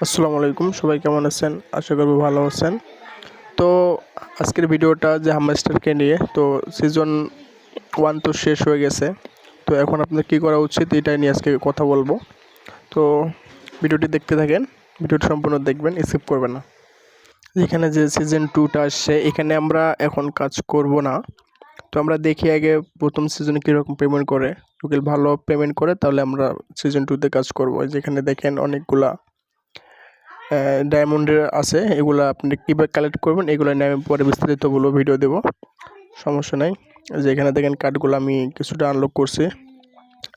আসসালামু আলাইকুম, সবাই কেমন আছেন? আশা করব ভালো আছেন। তো আজকের ভিডিওটা যে হামস্টারকে নিয়ে। তো সিজন 1 তো শেষ হয়ে গেছে। তো এখন আপনার কী করা উচিত এটাই নিয়ে আজকে কথা বলবো। তো ভিডিওটি দেখতে থাকেন, ভিডিওটি সম্পূর্ণ দেখবেন, স্কিপ করবেন না। এখানে যে সিজন 2টা আসছে, এখানে আমরা এখন কাজ করব না। তো আমরা দেখি আগে প্রথম সিজনে কীরকম পেমেন্ট করে। যদি ভালো পেমেন্ট করে তাহলে আমরা সিজন 2তে কাজ করব। যেখানে দেখেন অনেকগুলা ডায়মন্ডের আছে, এগুলো আপনি কীভাবে কালেক্ট করবেন এগুলো নিয়ে আমি পরে বিস্তারিত বলবো, ভিডিও দেবো, সমস্যা নাই। যে এখানে দেখেন কার্ডগুলো আমি কিছুটা আনলক করছি।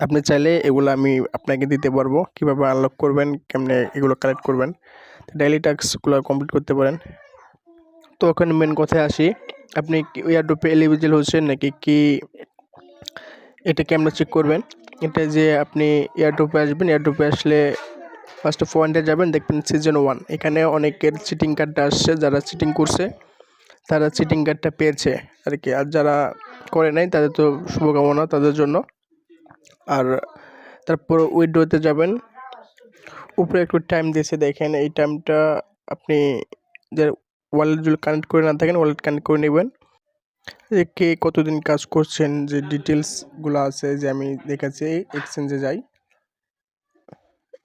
আপনি চাইলে এগুলো আমি আপনাকে দিতে পারবো, কীভাবে আনলক করবেন, কেমনে এগুলো কালেক্ট করবেন, ডেইলি টাস্কগুলো কমপ্লিট করতে পারেন। তো ওখানে মেন কথায় আসি, আপনি এয়ারড্রপে এলিজিবল হচ্ছেন নাকি কি, এটা কেমনে চেক করবেন। এটা যে আপনি এয়ারড্রপে আসবেন, এয়ারড্রপে আসলে ফার্স্ট পয়েন্টে যাবেন, দেখবেন সিজন 1 এখানে অনেকের চিটিং কার্ডটা আসছে। যারা চিটিং করছে তারা চিটিং কার্ডটা পেয়েছে আর কি, আর যারা করে নাই তাদের তো শুভকামনা তাদের জন্য। আর তারপর উইড্রোতে যাবেন, উপরে একটু টাইম দিয়েছে দেখেন, এই টাইমটা আপনি যে ওয়ালেট যদি কানেক্ট করে না থাকেন ওয়ালেট কানেক্ট করে নেবেন। যে কে কতদিন কাজ করছেন, যে ডিটেলসগুলো আছে, যে আমি দেখাচ্ছি এক্সচেঞ্জে যাই,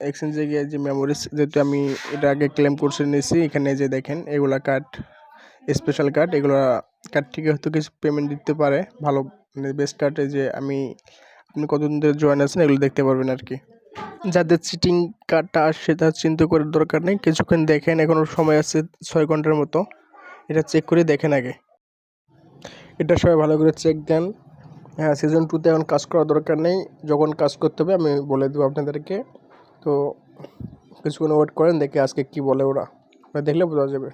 এক্সচেঞ্জে গিয়ে যে মেমোরিজ, যেহেতু আমি এটা আগে ক্লেম করে নিয়েছি, এখানে যে দেখেন এগুলা কার্ড, স্পেশাল কার্ড, এগুলো কার্ড থেকে হয়তো কিছু পেমেন্ট দিতে পারে ভালো, মানে বেস্ট কার্ডে যে আপনি কতদিন ধরে জয়েন আছেন এগুলো দেখতে পারবেন আর কি। যাদের চিটিং কার্ডটা আসছে তার চিন্তা করার দরকার নেই, কিছুক্ষণ দেখেন, এখনও সময় আছে 6 ঘন্টার মতো, এটা চেক করে দেখেন আগে, এটা সবাই ভালো করে চেক দেন। হ্যাঁ, সিজন 2তে এখন কাজ করার দরকার নেই, যখন কাজ করতে হবে আমি বলে দেবো আপনাদেরকে। তো কিছুক্ষণ ওয়েট করেন, দেখে আজকে কি বলে ওরা দেখলে বোঝা যাবে।